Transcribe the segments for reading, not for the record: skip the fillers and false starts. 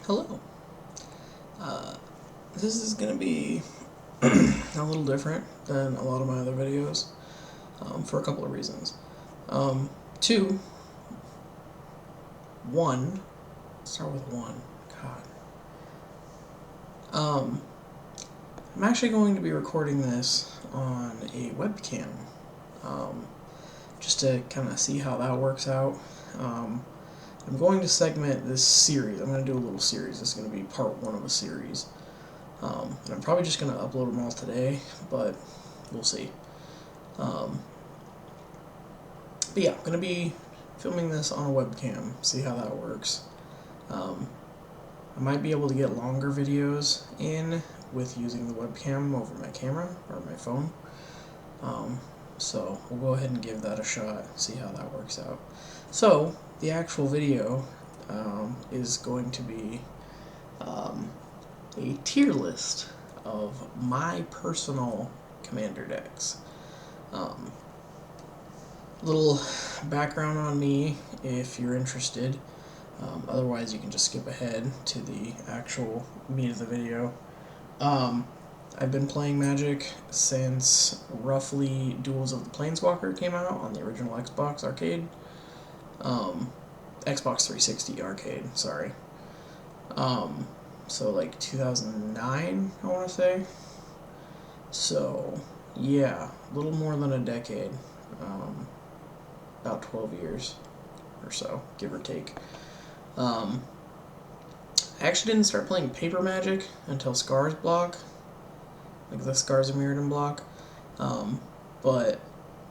Hello. This is going to be a little different than a lot of my other videos for a couple of reasons. Two, one, start with one, God. I'm actually going to be recording this on a webcam, just to kind of see how that works out. I'm going to segment this series. I'm going to do a little series. This is going to be part one of a series. And I'm probably just going to upload them all today, but we'll see. But yeah, I'm going to be filming this on a webcam, see how that works. I might be able to get longer videos in with using the webcam over my camera or my phone. So we'll go ahead and give that a shot, see how that works out. So the actual video is going to be a tier list of my personal commander decks. Little background on me if you're interested. Otherwise you can just skip ahead to the actual meat of the video. I've been playing Magic since roughly Duels of the Planeswalker came out on the original Xbox arcade. Xbox 360 arcade, sorry. So like 2009, I want to say. So, yeah, a little more than a decade. About 12 years or so, give or take. I actually didn't start playing paper Magic until Scars block, like the Scars of Mirrodin block, but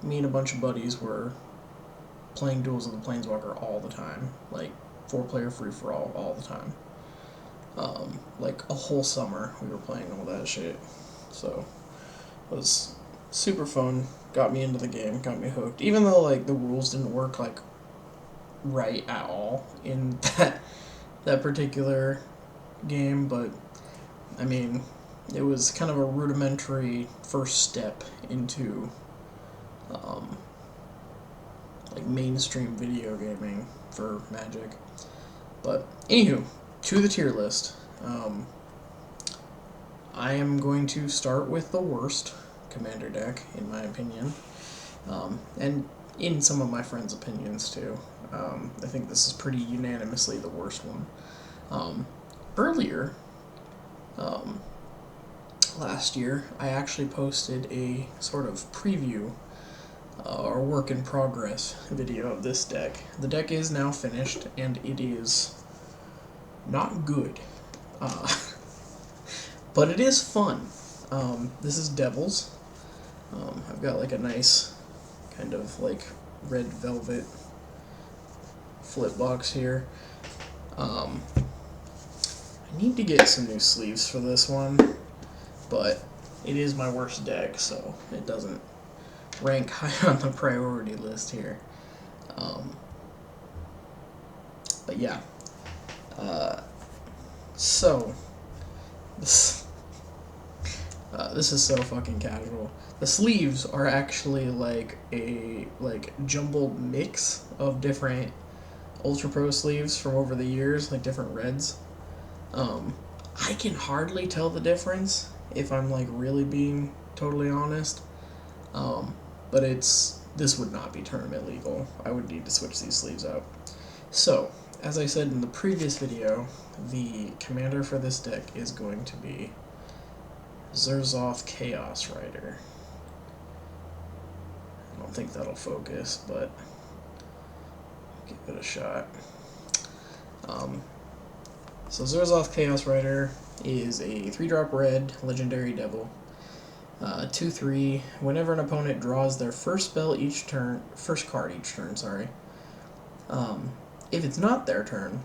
me and a bunch of buddies were playing Duels of the Planeswalker all the time, like 4-player free-for-all all the time. Like a whole summer we were playing all that shit, so it was super fun, got me into the game, got me hooked, even though like the rules didn't work like right at all in that particular game, but I mean it was kind of a rudimentary first step into like mainstream video gaming for Magic. But anywho, to the tier list. I am going to start with the worst commander deck, in my opinion, and in some of my friends' opinions too. I think this is pretty unanimously the worst one. Earlier, last year, I actually posted a sort of preview or work in progress video of this deck. The deck is now finished, and it is not good. But it is fun. This is Devils. I've got like a nice kind of like red velvet flip box here. I need to get some new sleeves for this one, but it is my worst deck, so it doesn't rank high on the priority list here. But yeah. So this is so fucking casual. The sleeves are actually like a jumbled mix of different Ultra Pro sleeves from over the years, like different reds. I can hardly tell the difference if I'm like really being totally honest. But this would not be tournament legal. I would need to switch these sleeves out. So, as I said in the previous video, the commander for this deck is going to be Zerzoth Chaos Rider. I don't think that'll focus, but give it a shot. So Zerzoth Chaos Rider is a 3-drop red legendary devil. 2/3. Whenever an opponent draws their first card each turn, if it's not their turn,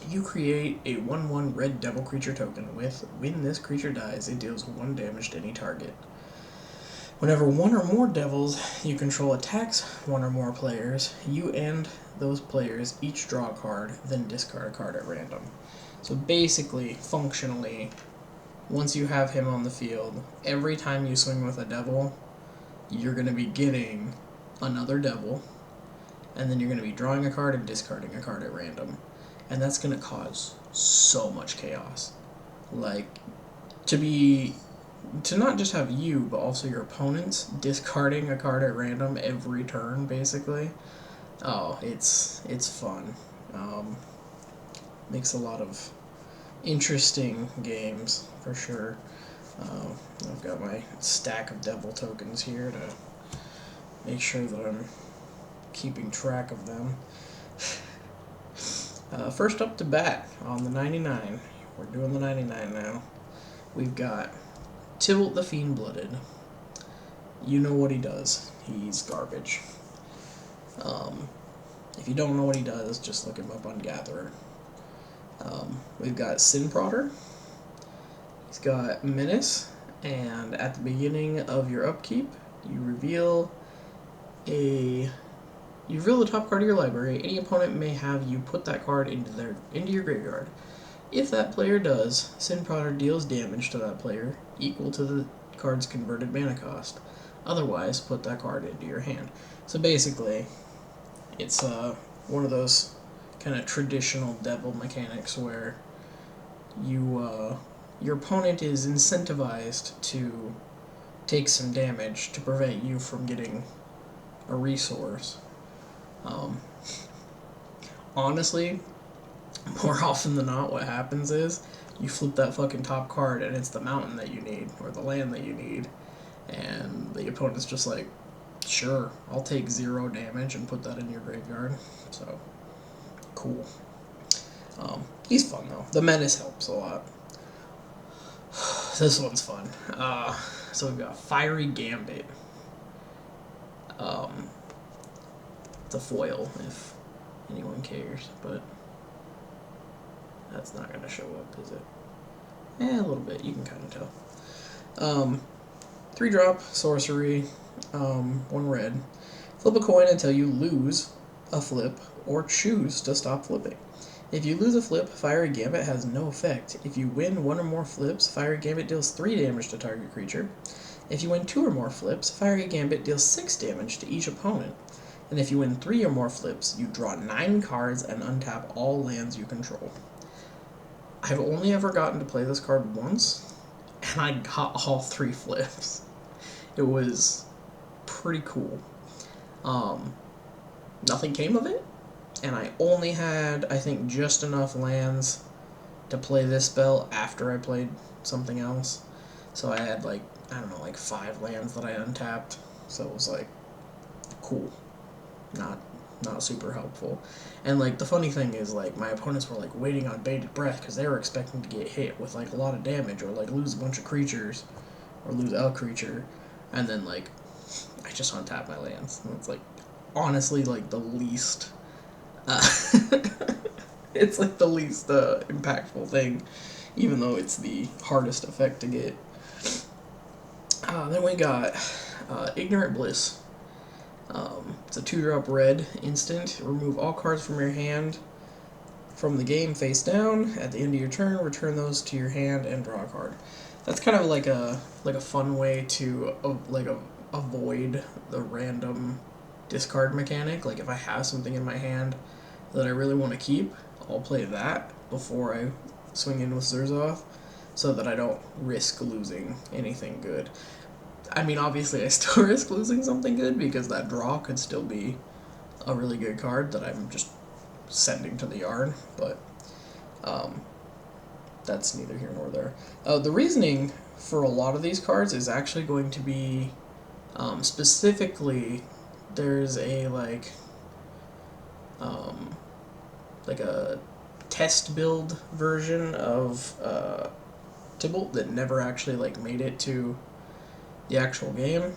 you create a 1/1 red devil creature token with, when this creature dies, it deals 1 damage to any target. Whenever one or more devils you control attacks one or more players, you and those players each draw a card, then discard a card at random. So basically, functionally, once you have him on the field, every time you swing with a devil, you're going to be getting another devil, and then you're going to be drawing a card and discarding a card at random. and that's going to cause so much chaos. Like, to not just have you, but also your opponents discarding a card at random every turn, basically. Oh, it's fun. Makes a lot of interesting games, for sure. I've got my stack of devil tokens here to make sure that I'm keeping track of them. First up to bat on the 99. We're doing the 99 now. We've got Tibble the Fiend Blooded. You know what he does. He's garbage. If you don't know what he does, just look him up on Gatherer. We've got Simprotter. He's got Menace, and at the beginning of your upkeep, you reveal the top card of your library. Any opponent may have you put that card into your graveyard. If that player does, Simprotter deals damage to that player equal to the card's converted mana cost. Otherwise, put that card into your hand. So basically, it's one of those kind of traditional devil mechanics where your opponent is incentivized to take some damage to prevent you from getting a resource. Honestly, more often than not, what happens is you flip that fucking top card and it's the mountain that you need, or the land that you need, and the opponent's just like, sure, I'll take 0 damage and put that in your graveyard. So, cool. He's fun though. The Menace helps a lot. This one's fun. So we've got Fiery Gambit. It's a foil, if anyone cares, but that's not going to show up, is it? A little bit, you can kind of tell. 3-drop, sorcery, 1 red. Flip a coin until you lose a flip, or choose to stop flipping. If you lose a flip, Fiery Gambit has no effect. If you win 1 or more flips, Fiery Gambit deals 3 damage to target creature. If you win 2 or more flips, Fiery Gambit deals 6 damage to each opponent. And if you win 3 or more flips, you draw 9 cards and untap all lands you control. I've only ever gotten to play this card once, and I got all 3 flips. It was pretty cool. Nothing came of it, and I only had, I think, just enough lands to play this spell after I played something else. So I had, like, I don't know, like 5 lands that I untapped. So it was like, cool. Not super helpful. And like the funny thing is, like, my opponents were like waiting on bated breath because they were expecting to get hit with like a lot of damage or like lose a bunch of creatures or lose a creature, and then like I just untap my lands. And it's like honestly like the least it's like the least impactful thing, even though it's the hardest effect to get. Then we got Ignorant Bliss. It's a 2-drop red instant. Remove all cards from your hand from the game face down. At the end of your turn, return those to your hand and draw a card. That's kind of like a fun way to avoid the random discard mechanic. Like if I have something in my hand that I really want to keep, I'll play that before I swing in with Zerzoth, so that I don't risk losing anything good. I mean, obviously I still risk losing something good because that draw could still be a really good card that I'm just sending to the yard, but that's neither here nor there. The reasoning for a lot of these cards is actually going to be, specifically, there's a, like a test build version of Tibble that never actually, like, made it to the actual game,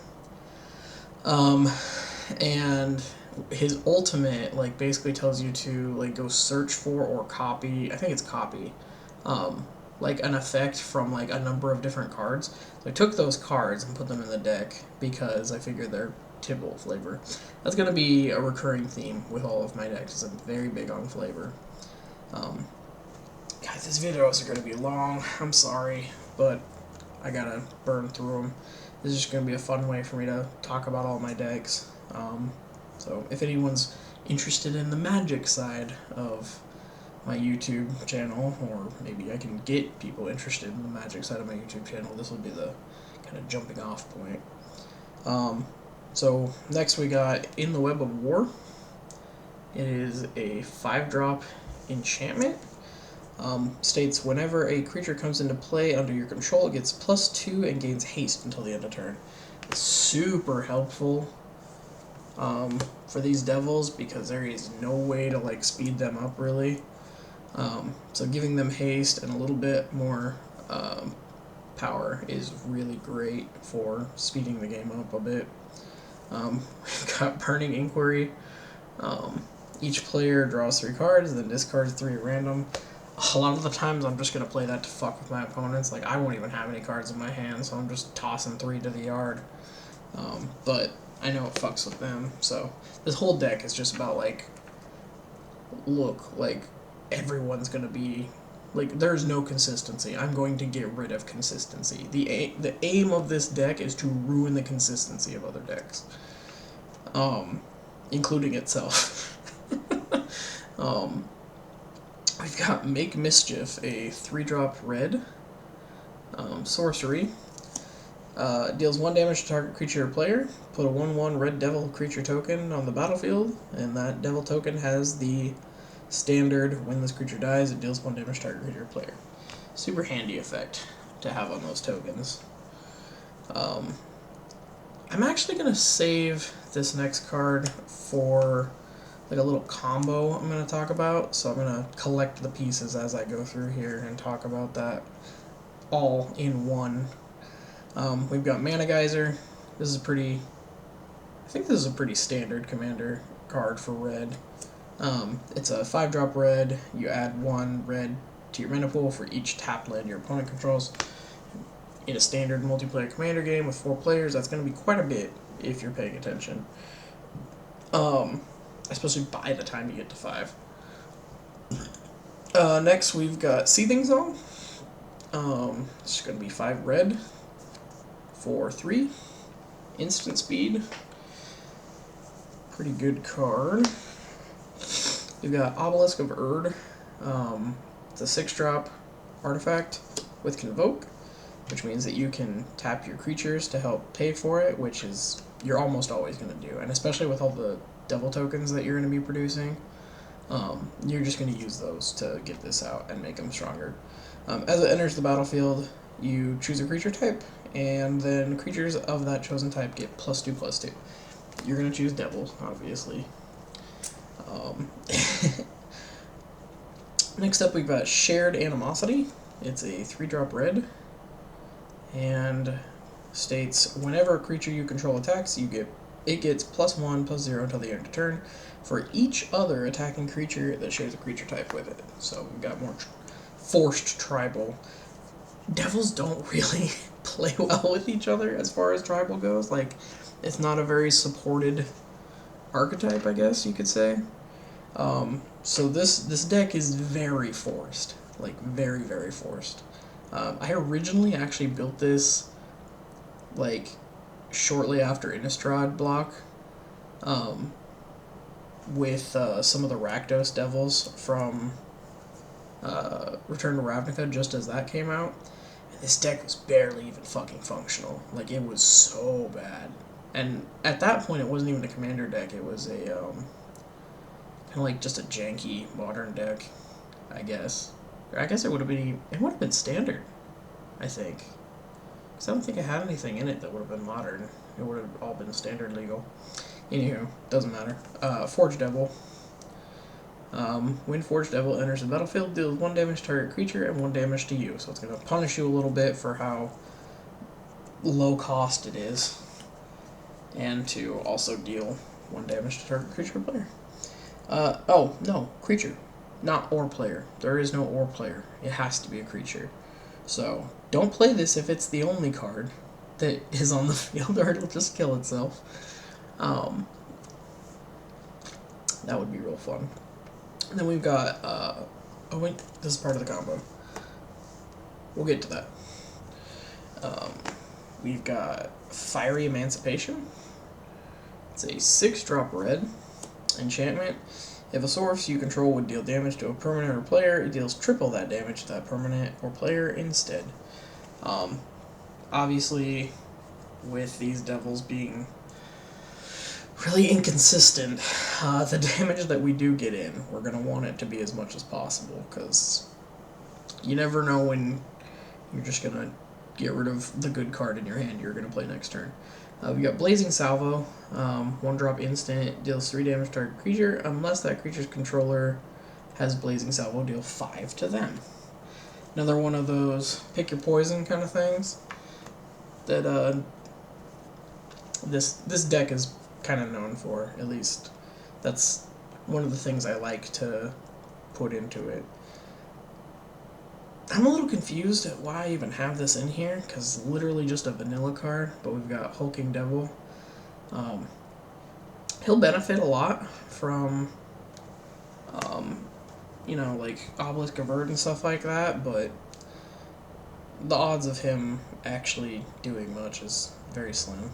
and his ultimate, like, basically tells you to, like, go search for or copy, I think it's copy, like, an effect from, like, a number of different cards. So I took those cards and put them in the deck because I figured they're Tibble flavor. That's going to be a recurring theme with all of my decks, because I'm very big on flavor. Guys, these videos are going to be long, I'm sorry, but I gotta burn through them. This is just going to be a fun way for me to talk about all my decks. So if anyone's interested in the Magic side of my YouTube channel, or maybe I can get people interested in the Magic side of my YouTube channel, this will be the kind of jumping off point. So next we got In the Web of War. It is a 5-drop enchantment. States whenever a creature comes into play under your control, it gets +2 and gains haste until the end of turn. It's super helpful for these devils because there is no way to like speed them up really. So giving them haste and a little bit more power is really great for speeding the game up a bit. We've got Burning Inquiry. Each player draws 3 cards, then discards 3 at random. A lot of the times I'm just going to play that to fuck with my opponents. Like, I won't even have any cards in my hand, so I'm just tossing 3 to the yard. But I know it fucks with them, so this whole deck is just about, like, look, like, everyone's going to be... Like, there's no consistency. I'm going to get rid of consistency. The aim of this deck is to ruin the consistency of other decks. Including itself. We've got Make Mischief, a 3-drop red sorcery. Deals 1 damage to target creature or player. Put a 1/1 red devil creature token on the battlefield, and that devil token has the standard, when this creature dies, it deals 1 damage to target creature or player. Super handy effect to have on those tokens. I'm actually going to save this next card for like a little combo I'm going to talk about, so I'm going to collect the pieces as I go through here and talk about that all in one. We've got Mana Geyser. This is a pretty... I think this is a pretty standard commander card for red. It's a 5-drop red. You add 1 red to your mana pool for each tapped land your opponent controls. In a standard multiplayer commander game with 4 players, that's going to be quite a bit if you're paying attention. Especially by the time you get to 5. Next, we've got Seething Zone. It's going to be 5 red for 3. Instant speed. Pretty good card. We've got Obelisk of Erd. It's a 6-drop artifact with Convoke, which means that you can tap your creatures to help pay for it, which is you're almost always going to do. And especially with all the devil tokens that you're going to be producing, you're just going to use those to get this out and make them stronger. As it enters the battlefield, you choose a creature type, and then creatures of that chosen type get +2/+2. You're going to choose devil, obviously. Next up, we've got Shared Animosity. It's a 3-drop red, and states whenever a creature you control attacks, it gets +1/+0 until the end of turn for each other attacking creature that shares a creature type with it. So we've got more forced tribal. Devils don't really play well with each other as far as tribal goes. Like, it's not a very supported archetype, I guess you could say. So this deck is very forced, like very, very forced. I originally actually built this like shortly after Innistrad block, with some of the Rakdos Devils from Return to Ravnica just as that came out. And this deck was barely even fucking functional. Like, it was so bad. And at that point, it wasn't even a commander deck. It was a kind of like just a janky modern deck, I guess. I guess it would have been standard, I think. Because I don't think it had anything in it that would have been modern. It would have all been standard legal. Anywho, doesn't matter. Forge Devil. When Forge Devil enters the battlefield, deals 1 damage to target creature and 1 damage to you. So it's going to punish you a little bit for how low cost it is. And to also deal 1 damage to target creature or player. Oh, no, creature. Not or player. There is no or player. It has to be a creature. So, don't play this if it's the only card that is on the field, or it'll just kill itself. That would be real fun. And then we've got, oh wait, this is part of the combo. We'll get to that. We've got Fiery Emancipation. It's a 6-drop red enchantment. If a source you control would deal damage to a permanent or player, it deals triple that damage to that permanent or player instead. Obviously, with these devils being really inconsistent, the damage that we do get in, we're going to want it to be as much as possible, because you never know when you're just going to get rid of the good card in your hand you're going to play next turn. We got Blazing Salvo, 1-drop instant, deals 3 damage to target creature, unless that creature's controller has Blazing Salvo, deal 5 to them. Another one of those pick your poison kind of things that this deck is kind of known for. At least that's one of the things I like to put into it. I'm a little confused at why I even have this in here, because literally just a vanilla card, but we've got Hulking Devil. He'll benefit a lot from, you know, like Obelisk Avert and stuff like that, but the odds of him actually doing much is very slim.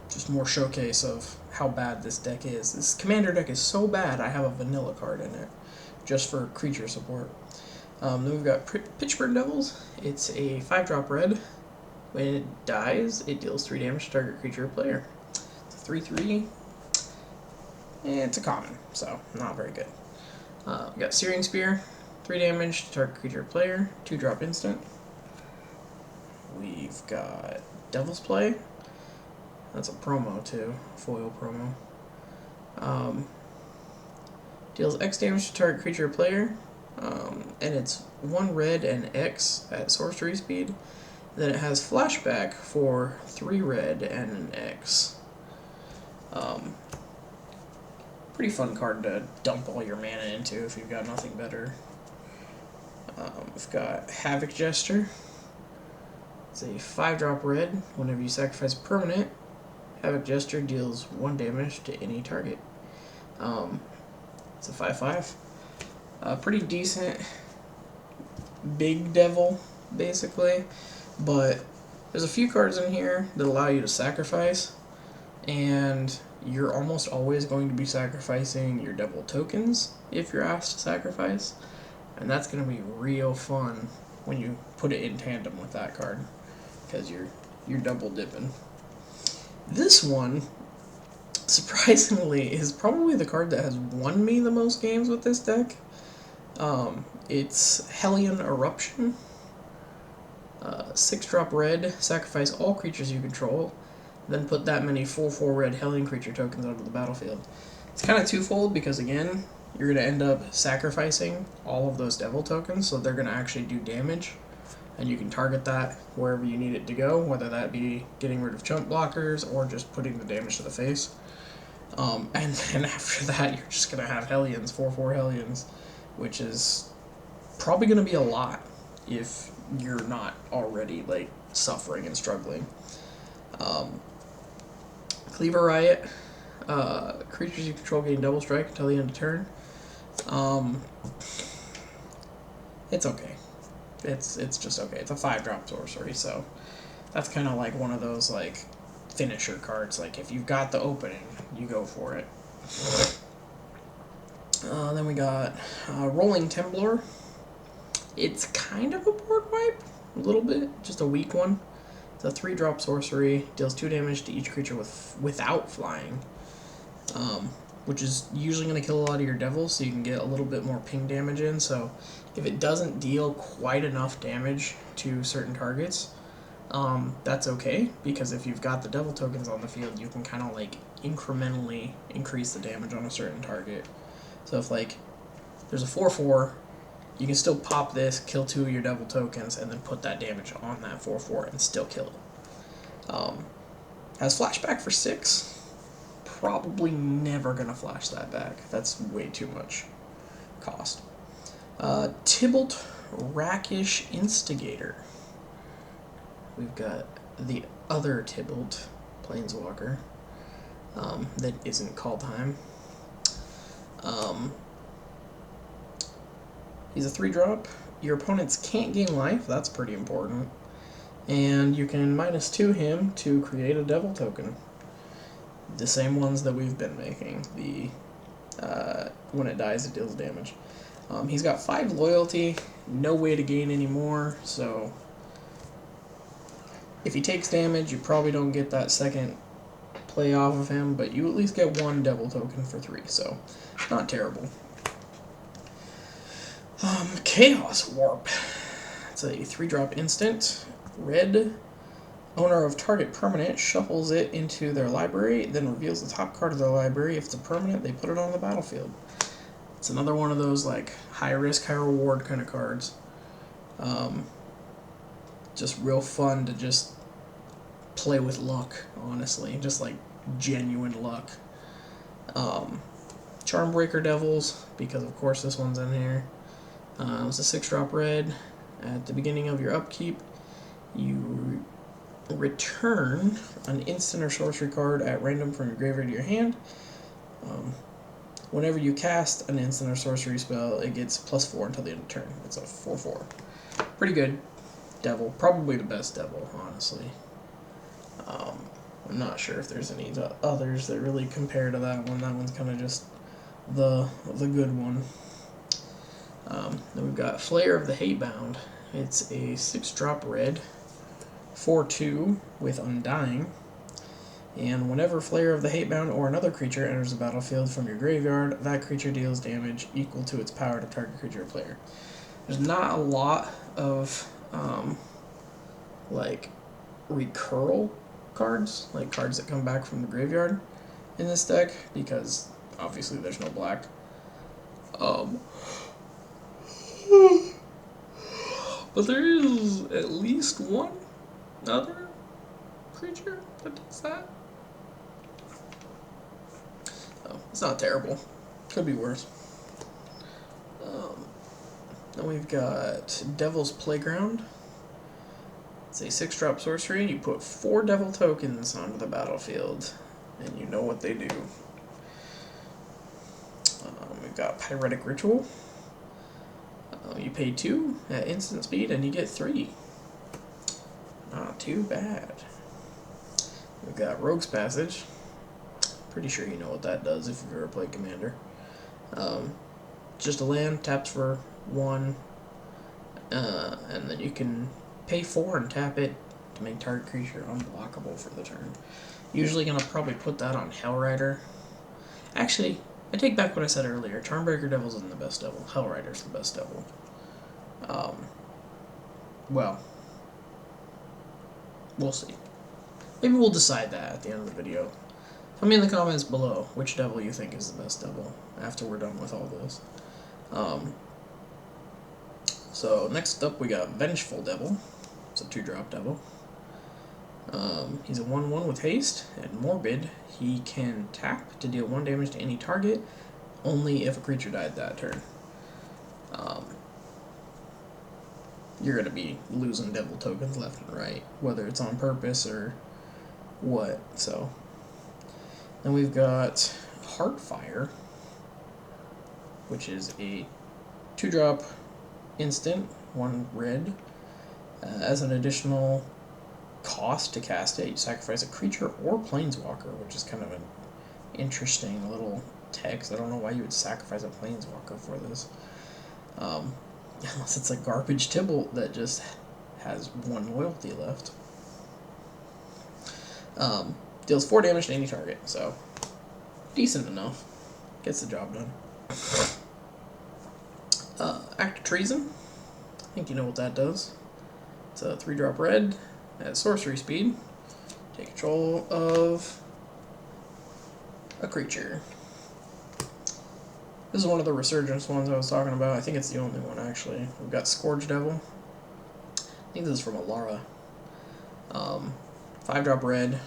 Just more showcase of how bad this deck is. This Commander deck is so bad, I have a vanilla card in it, just for creature support. Then we've got Pitchford Devils. It's a 5-drop red. When it dies, it deals 3 damage to target creature or player. It's a 3/3. And it's a common, so not very good. We got Searing Spear. 3 damage to target creature or player. 2-drop instant. We've got Devil's Play. That's a promo too. Foil promo. Deals X damage to target creature or player. And it's 1 red and X at sorcery speed. Then it has flashback for 3 red and an X. Pretty fun card to dump all your mana into if you've got nothing better. We've got Havoc Gesture. It's a 5-drop red. Whenever you sacrifice a permanent, Havoc Gesture deals 1 damage to any target. It's a 5/5. Pretty decent big devil, basically, but there's a few cards in here that allow you to sacrifice, and you're almost always going to be sacrificing your devil tokens if you're asked to sacrifice, and that's going to be real fun when you put it in tandem with that card, because you're double dipping. This one, surprisingly, is probably the card that has won me the most games with this deck. It's Hellion Eruption. 6-drop red, sacrifice all creatures you control, then put that many 4/4 red Hellion creature tokens onto the battlefield. It's kind of twofold because, again, you're going to end up sacrificing all of those devil tokens, so they're going to actually do damage, and you can target that wherever you need it to go, whether that be getting rid of chump blockers or just putting the damage to the face. And then after that, you're just going to have Hellions, 4/4 Hellions, which is probably going to be a lot if you're not already, like, suffering and struggling. Cleaver Riot. Creatures you control gain double strike until the end of turn. It's okay. It's just okay. It's a 5-drop sorcery, so that's kind of like one of those, like, finisher cards. Like, if you've got the opening, you go for it. Then we got Rolling Temblor. It's kind of a board wipe, a little bit, just a weak one. It's a 3-drop sorcery, deals 2 damage to each creature without flying, which is usually going to kill a lot of your devils, so you can get a little bit more ping damage in. So if it doesn't deal quite enough damage to certain targets, that's okay, because if you've got the devil tokens on the field, you can kind of, like, incrementally increase the damage on a certain target. So if, like, there's a 4/4, you can still pop this, kill 2 of your devil tokens, and then put that damage on that 4/4 and still kill it. Has flashback for 6. Probably never going to flash that back. That's way too much cost. Tibble Rakish Instigator. We've got the other Tibbled Planeswalker that isn't Kaldheim. He's a 3-drop. Your opponents can't gain life, that's pretty important. And you can -2 him to create a devil token. The same ones that we've been making. The When it dies, it deals damage. He's got 5 loyalty, no way to gain any more, so if he takes damage, you probably don't get that second play off of him, but you at least get 1 devil token for 3, so not terrible. Chaos Warp. It's a 3-drop instant. Red. Owner of target permanent shuffles it into their library, then reveals the top card of their library. If it's a permanent, they put it on the battlefield. It's another one of those like high risk, high reward kind of cards. Just real fun to just play with luck, honestly. Just like genuine luck. Charmbreaker Devils, because of course this one's in here. It's a 6-drop red. At the beginning of your upkeep, you return an instant or sorcery card at random from your graveyard to your hand. Whenever you cast an instant or sorcery spell, it gets +4 until the end of the turn. It's a 4/4. Pretty good devil. Probably the best devil, honestly. I'm not sure if there's any others that really compare to that one. That one's kind of just the good one. Then we've got Flayer of the Hatebound. It's a 6-drop red, 4/2 with Undying. And whenever Flayer of the Hatebound or another creature enters the battlefield from your graveyard, that creature deals damage equal to its power to target creature or player. There's not a lot of like recurl cards, like cards that come back from the graveyard in this deck, because obviously there's no black. But there is at least one other creature that does that. Oh, it's not terrible. Could be worse. Then we've got Devil's Playground. It's a 6-drop sorcery. You put 4 devil tokens onto the battlefield, and you know what they do. We've got Pyretic Ritual. You pay 2 at instant speed, and you get 3. Not too bad. We've got Rogue's Passage. Pretty sure you know what that does if you've ever played Commander. Just a land, taps for 1, and then you can pay 4 and tap it to make target creature unblockable for the turn. Usually gonna probably put that on Hellrider. Actually, I take back what I said earlier. Charmbreaker Devils isn't the best devil. Hellrider's the best devil. Well, we'll see. Maybe we'll decide that at the end of the video. Tell me in the comments below which devil you think is the best devil after we're done with all this. So next up we got Vengeful Devil. It's a 2-drop devil. He's a 1/1 with haste and morbid. He can tap to deal 1 damage to any target, only if a creature died that turn. You're going to be losing devil tokens left and right, whether it's on purpose or what. So then we've got Heartfire, which is a 2-drop instant, 1 red. As an additional cost to cast it, you sacrifice a creature or planeswalker, which is kind of an interesting little text. I don't know why you would sacrifice a planeswalker for this. Unless it's a garbage Tibble that just has 1 loyalty left. Deals 4 damage to any target, so decent enough. Gets the job done. Act of Treason. I think you know what that does. It's a 3-drop red at sorcery speed. Take control of a creature. This is one of the Resurgence ones I was talking about. I think it's the only one, actually. We've got Scorch Devil. I think this is from Alara. 5-drop red.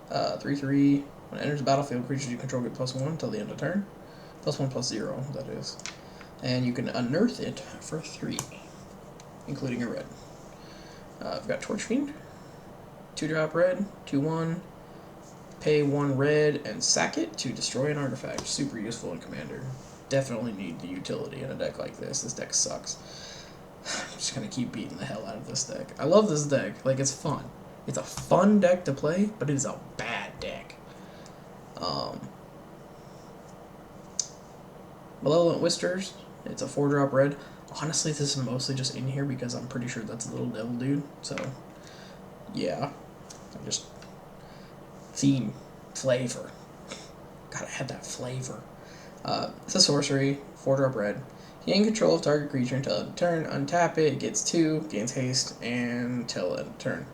3/3. When it enters the battlefield, creatures you control get +1 until the end of turn. +1/+0, that is. And you can unearth it for 3, including a red. I've got Torchfiend. 2-drop red. 2/1. Pay 1 red and sack it to destroy an artifact. Super useful in Commander. Definitely need the utility in a deck like this. This deck sucks. I'm just gonna keep beating the hell out of this deck. I love this deck. Like, it's fun. It's a fun deck to play, but it is a bad deck. Malevolent Whispers, it's a 4-drop red. Honestly, this is mostly just in here because I'm pretty sure that's a little devil dude, so yeah. I just theme, flavor. Gotta have that flavor. It's a sorcery, 4-drop red. Gain control of target creature until end of turn. Untap it, gets 2, gains haste, and until end of turn.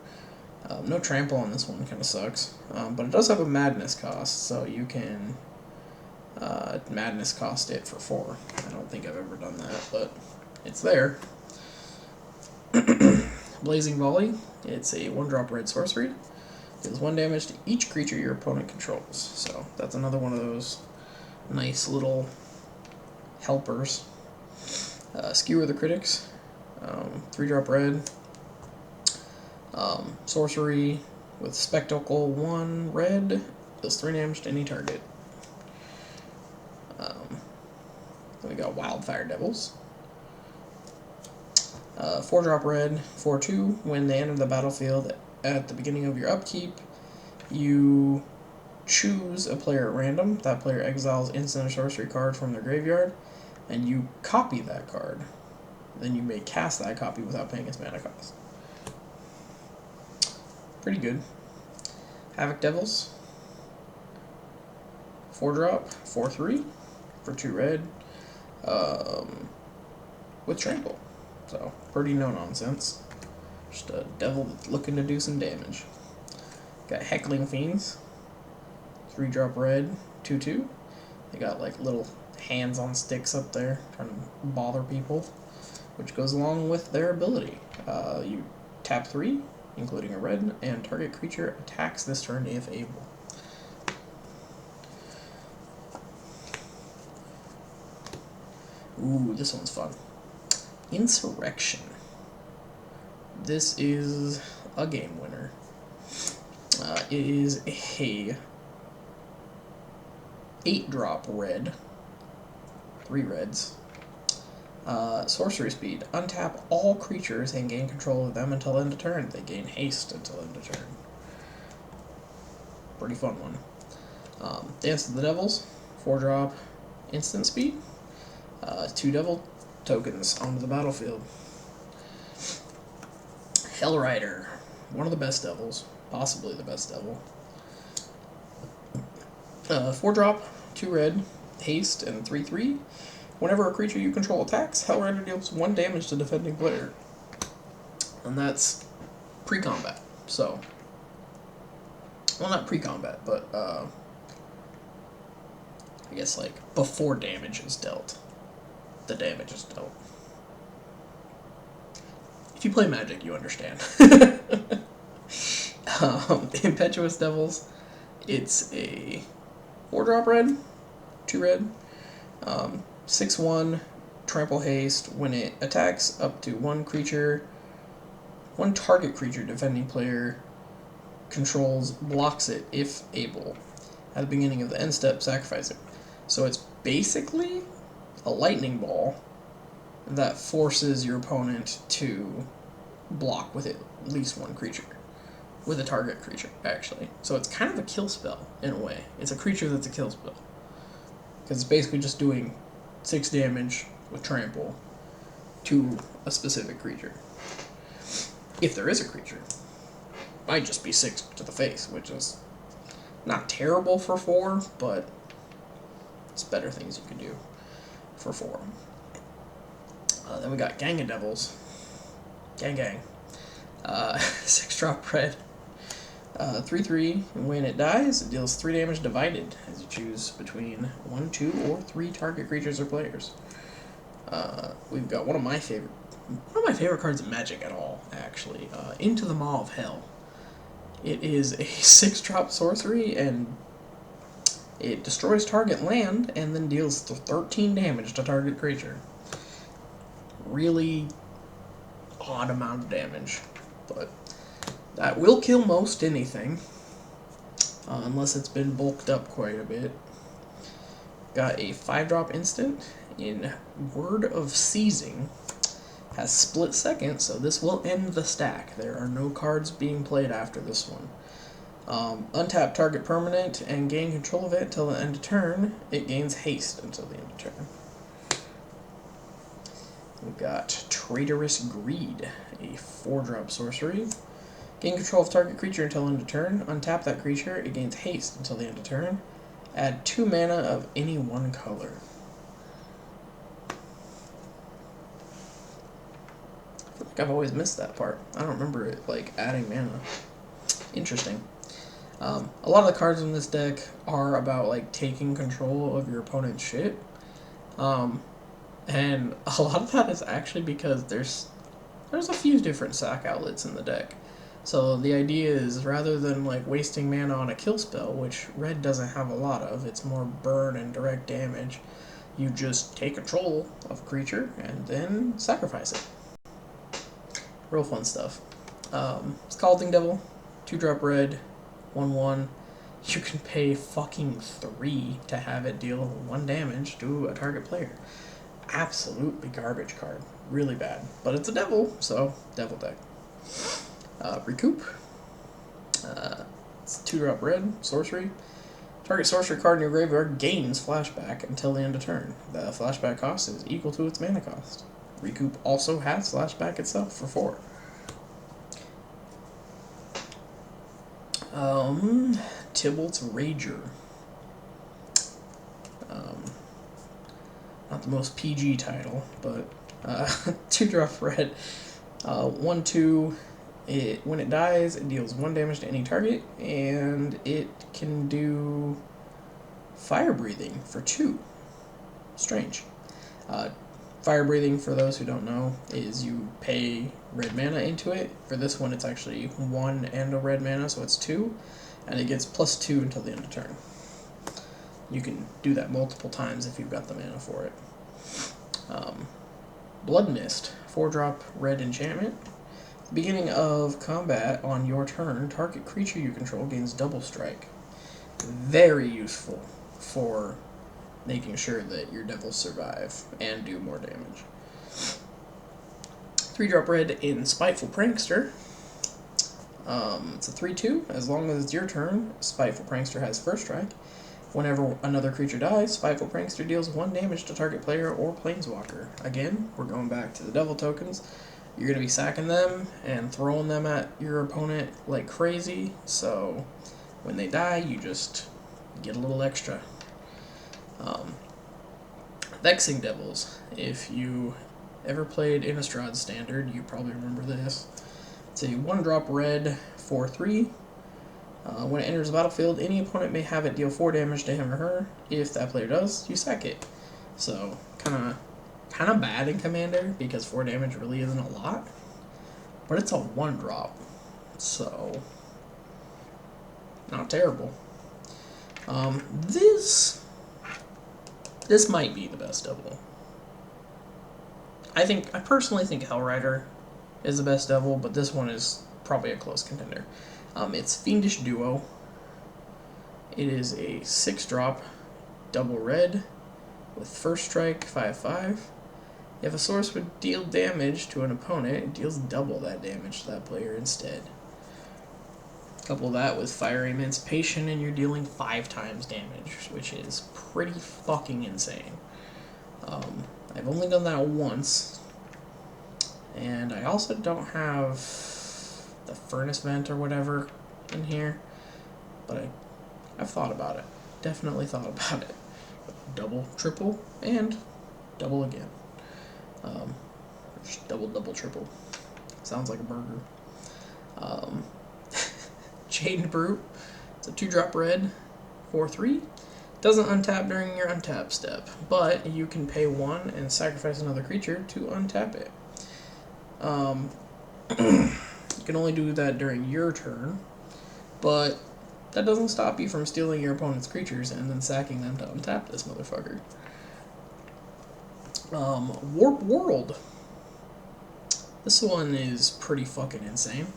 No trample on this one, kind of sucks. But it does have a madness cost, so you can madness cost it for 4. I don't think I've ever done that, but it's there. Blazing Volley, it's a 1-drop red sorcery. Deals 1 damage to each creature your opponent controls. So that's another one of those nice little helpers. Skewer the Critics, 3-drop red. Sorcery with Spectacle 1 red, deals 3 damage to any target. Then we got Wildfire Devils. 4-drop red, 4/2. When they enter the battlefield at the beginning of your upkeep, you choose a player at random. That player exiles instant or sorcery card from their graveyard, and you copy that card. Then you may cast that copy without paying its mana cost. Pretty good. Havoc Devils. 4-drop, 4/3 for 2 red. With trample. So, pretty no-nonsense. Just a devil that's looking to do some damage. Got Heckling Fiends. 3-drop red, 2/2. They got like little hands on sticks up there trying to bother people, which goes along with their ability. You tap 3, including a red, and target creature attacks this turn if able. Ooh, this one's fun. Insurrection. This is a game winner. It is a 8-drop red. 3 reds. Sorcery speed. Untap all creatures and gain control of them until end of turn. They gain haste until end of turn. Pretty fun one. Dance of the Devils. 4-drop instant speed. 2 devil tokens onto the battlefield. Hellrider. One of the best devils. Possibly the best devil. 4-drop, 2 red, haste, and 3/3. Whenever a creature you control attacks, Hellrider deals 1 damage to defending player. And that's pre-combat. So, well, not pre-combat, but I guess like before damage is dealt. The damage is dealt. If you play Magic, you understand. Impetuous Devils. It's a 4-drop red, 2 red, 6/1, trample haste. When it attacks up to 1 target creature defending player controls blocks it if able. At the beginning of the end step, sacrifice it. So it's basically a lightning ball that forces your opponent to block with at least 1 creature. With a target creature, actually. So it's kind of a kill spell, in a way. It's a creature that's a kill spell. Because it's basically just doing 6 damage with trample to a specific creature. If there is a creature. Might just be 6 to the face, which is not terrible for 4, but it's better things you can do for 4. Then we got Gang of Devils. Gang. 6-drop red. 3/3. When it dies, it deals 3 damage divided as you choose between 1, 2, or 3 target creatures or players. We've got one of my favorite cards in Magic at all, actually. Into the Maw of Hell. It is a 6-drop sorcery, and it destroys target land and then deals 13 damage to target creature. Really odd amount of damage, but that will kill most anything, unless it's been bulked up quite a bit. Got a 5-drop instant in Word of Seizing. Has split second, so this will end the stack. There are no cards being played after this one. Untap target permanent and gain control of it until the end of turn. It gains haste until the end of turn. We've got Traitorous Greed, a 4-drop sorcery. Gain control of target creature until end of turn. Untap that creature. It gains haste until the end of turn. Add 2 mana of any one color. I feel like I've always missed that part. I don't remember it, like, adding mana. Interesting. A lot of the cards in this deck are about, like, taking control of your opponent's shit. And a lot of that is actually because there's a few different sack outlets in the deck. So the idea is, rather than like wasting mana on a kill spell, which red doesn't have a lot of, it's more burn and direct damage, you just take control of a creature and then sacrifice it. Real fun stuff. Scalding Devil, 2-drop red, 1/1. You can pay fucking 3 to have it deal 1 damage to a target player. Absolutely garbage card. Really bad. But it's a devil, so devil deck. Recoup. It's 2-drop red, sorcery. Target sorcery card in your graveyard gains flashback until the end of turn. The flashback cost is equal to its mana cost. Recoup also has flashback itself for 4. Tibbles Rager. Not the most PG title, but 2-drop red, 1/2. When it dies, it deals 1 damage to any target, and it can do fire breathing for 2. Strange. Fire breathing, for those who don't know, is you pay red mana into it. For this one, it's actually 1 and a red mana, so it's 2, and it gets +2 until the end of turn. You can do that multiple times if you've got the mana for it. Blood Mist, 4-drop red enchantment. At the beginning of combat on your turn, target creature you control gains double strike. Very useful for making sure that your devils survive and do more damage. 3-drop red in Spiteful Prankster. It's a 3/2. As long as it's your turn, Spiteful Prankster has first strike. Whenever another creature dies, Spiteful Prankster deals 1 damage to target player or planeswalker. Again, we're going back to the devil tokens. You're going to be sacking them and throwing them at your opponent like crazy, so when they die, you just get a little extra. Vexing Devils. If you ever played Innistrad Standard, you probably remember this. It's a 1-drop red, 4/3. When it enters the battlefield, any opponent may have it deal 4 damage to him or her. If that player does, you sack it. So, kind of bad in Commander, because 4 damage really isn't a lot. But it's a 1-drop, so not terrible. This might be the best devil. I personally think Hellrider is the best devil, but this one is probably a close contender. It's Fiendish Duo. It is a 6-drop, double red, with first strike, 5/5. If a source would deal damage to an opponent, it deals double that damage to that player instead. Couple that with Fire Emancipation, and you're dealing 5 times damage, which is pretty fucking insane. I've only done that once, and I also don't have the Furnace Vent or whatever in here, but I've thought about it. Definitely thought about it. Double, triple, and double again. Just double, triple. Sounds like a burger. Chained Brute. It's a 2-drop red, 4/3. Doesn't untap during your untap step, but you can pay 1 and sacrifice another creature to untap it. You can only do that during your turn, but that doesn't stop you from stealing your opponent's creatures and then sacking them to untap this motherfucker. Warp World. This one is pretty fucking insane.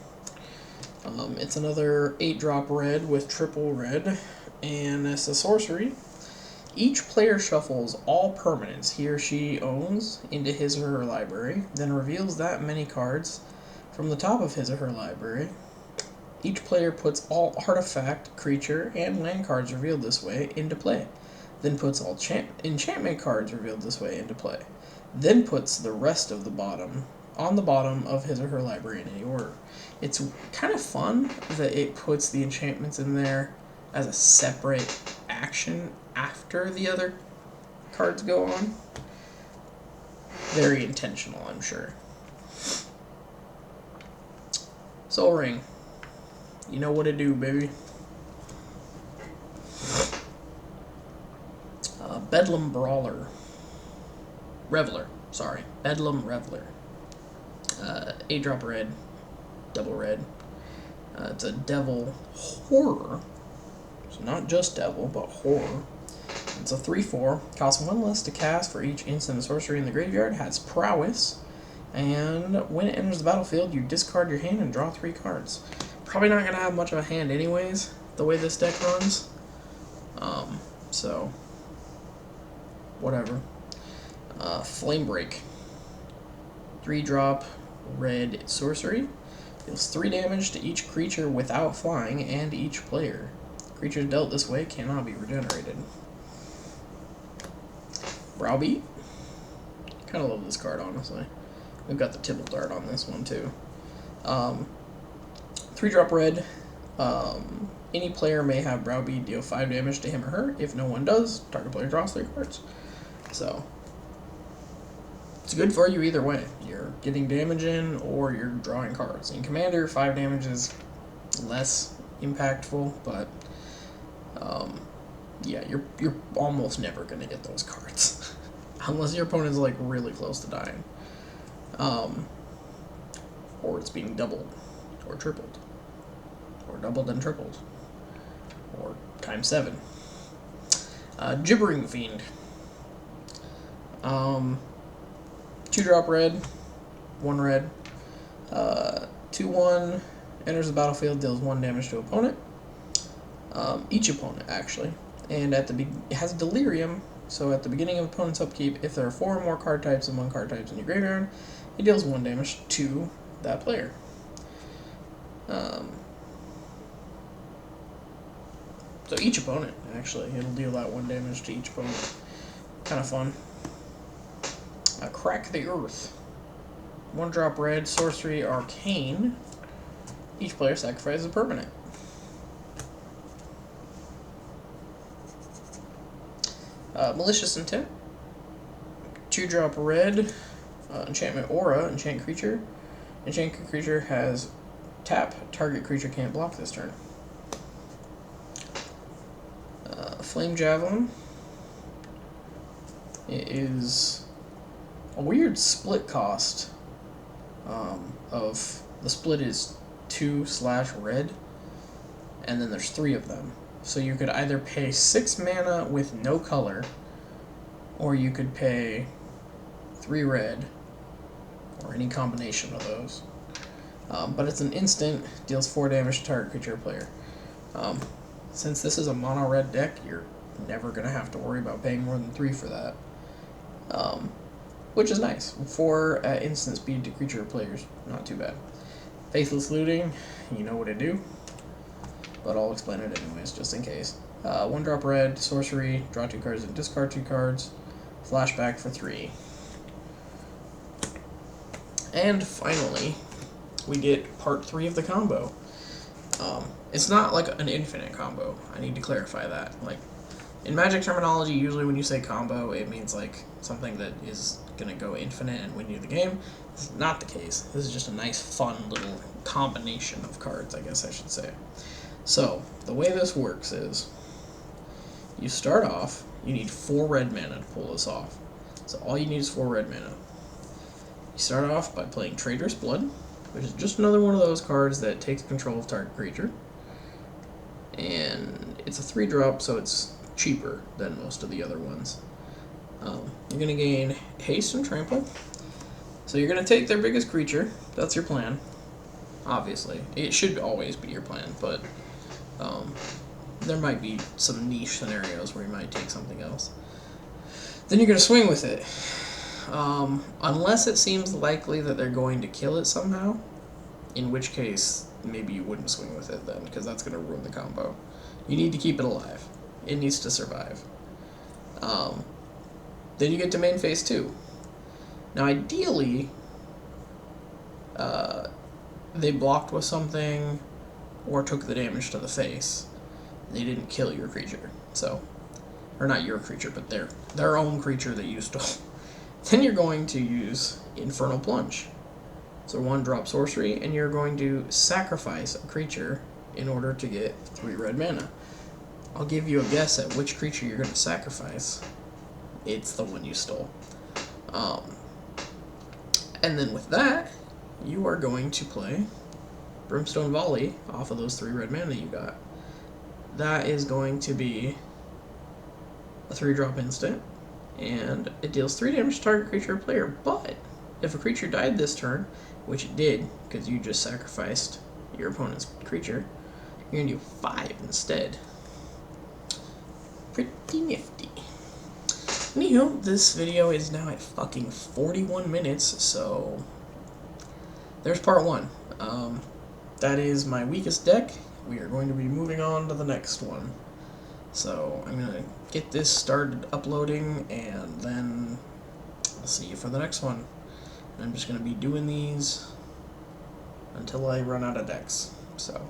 It's another 8-drop red with triple red, and it's a sorcery. Each player shuffles all permanents he or she owns into his or her library, then reveals that many cards from the top of his or her library. Each player puts all artifact, creature, and land cards revealed this way into play, then puts all enchantment cards revealed this way into play. then puts the rest of the bottom on the bottom of his or her library in any order. It's kind of fun that it puts the enchantments in there as a separate action after the other cards go on. Very intentional, I'm sure. Soul Ring. You know what to do, baby. Bedlam Brawler. Reveler. Sorry. Bedlam Reveler. 8-drop red. Double red. It's a devil horror. So not just devil, but horror. It's a 3/4. Costs 1 less to cast for each instant and sorcery in the graveyard. Has prowess. And when it enters the battlefield, you discard your hand and draw 3 cards. Probably not going to have much of a hand anyways, the way this deck runs. So, whatever. Flame Break. 3-drop red sorcery. Deals 3 damage to each creature without flying and each player. Creatures dealt this way cannot be regenerated. Browbeat. Kind of love this card, honestly. We've got the Tibble Dart on this one, too. 3-drop red. Any player may have Browbeat deal 5 damage to him or her. If no one does, target player draws 3 cards. So, it's good for you either way. You're getting damage in, or you're drawing cards. In Commander, 5 damage is less impactful, but yeah, you're almost never going to get those cards. Unless your opponent's like really close to dying. Or it's being doubled, or tripled, or doubled and tripled, or times 7. Gibbering Fiend. 2-drop red, 1 red, 2/1, enters the battlefield, deals 1 damage to opponent. Each opponent, actually. And it has Delirium, so at the beginning of opponent's upkeep, if there are 4 or more card types among card types in your graveyard, it deals 1 damage to that player. So each opponent, actually, it'll deal that 1 damage to each opponent. Kind of fun. Crack the Earth. 1-drop red, sorcery, arcane. Each player sacrifices a permanent. Malicious Intent. 2-drop red, enchantment aura, enchant creature. Enchanted creature has tap, target creature can't block this turn. Flame Javelin. It is a weird split cost of the split is 2/red, and then there's 3 of them. So you could either pay 6 mana with no color, or you could pay 3 red, or any combination of those. But it's an instant, deals 4 damage to target creature or player. Since this is a mono red deck, you're never going to have to worry about paying more than 3 for that. Which is nice. 4 at instant speed to creature or players, not too bad. Faithless Looting, you know what to do, but I'll explain it anyways, just in case. 1-drop red, sorcery, draw 2 cards and discard 2 cards. Flashback for 3. And finally, we get part 3 of the combo. It's not like an infinite combo. I need to clarify that. Like, in Magic terminology, usually when you say combo, it means like something that is going to go infinite and win you the game. This is not the case. This is just a nice, fun little combination of cards, I guess I should say. So, the way this works is, you start off, you need 4 red mana to pull this off. So all you need is 4 red mana. You start off by playing Traitorous Blood, which is just another one of those cards that takes control of target creature. And it's a 3-drop, so it's cheaper than most of the other ones. You're going to gain haste and trample. So you're going to take their biggest creature. That's your plan, obviously. It should always be your plan, but there might be some niche scenarios where you might take something else. Then you're going to swing with it. Unless it seems likely that they're going to kill it somehow, in which case maybe you wouldn't swing with it then, because that's going to ruin the combo. You need to keep it alive. It needs to survive. Then you get to main phase 2. Now, ideally, they blocked with something or took the damage to the face. They didn't kill your creature, so, or not your creature, but their own creature that you stole. Then you're going to use Infernal Plunge. So 1-drop sorcery, and you're going to sacrifice a creature in order to get 3 red mana. I'll give you a guess at which creature you're going to sacrifice. It's the one you stole. And then with that, you are going to play Brimstone Volley off of those 3 red mana you got. That is going to be a 3-drop instant, and it deals 3 damage to target creature or player, but if a creature died this turn, which it did, because you just sacrificed your opponent's creature, you're going to do 5 instead. Pretty nifty. Anywho, this video is now at fucking 41 minutes, so there's part 1. That is my weakest deck. We are going to be moving on to the next one. So I'm going to get this started uploading, and then I'll see you for the next one. And I'm just going to be doing these until I run out of decks. So,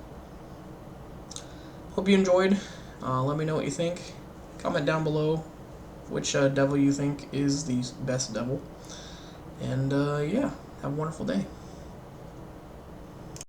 hope you enjoyed. Let me know what you think. Comment down below which devil you think is the best devil. And yeah, have a wonderful day.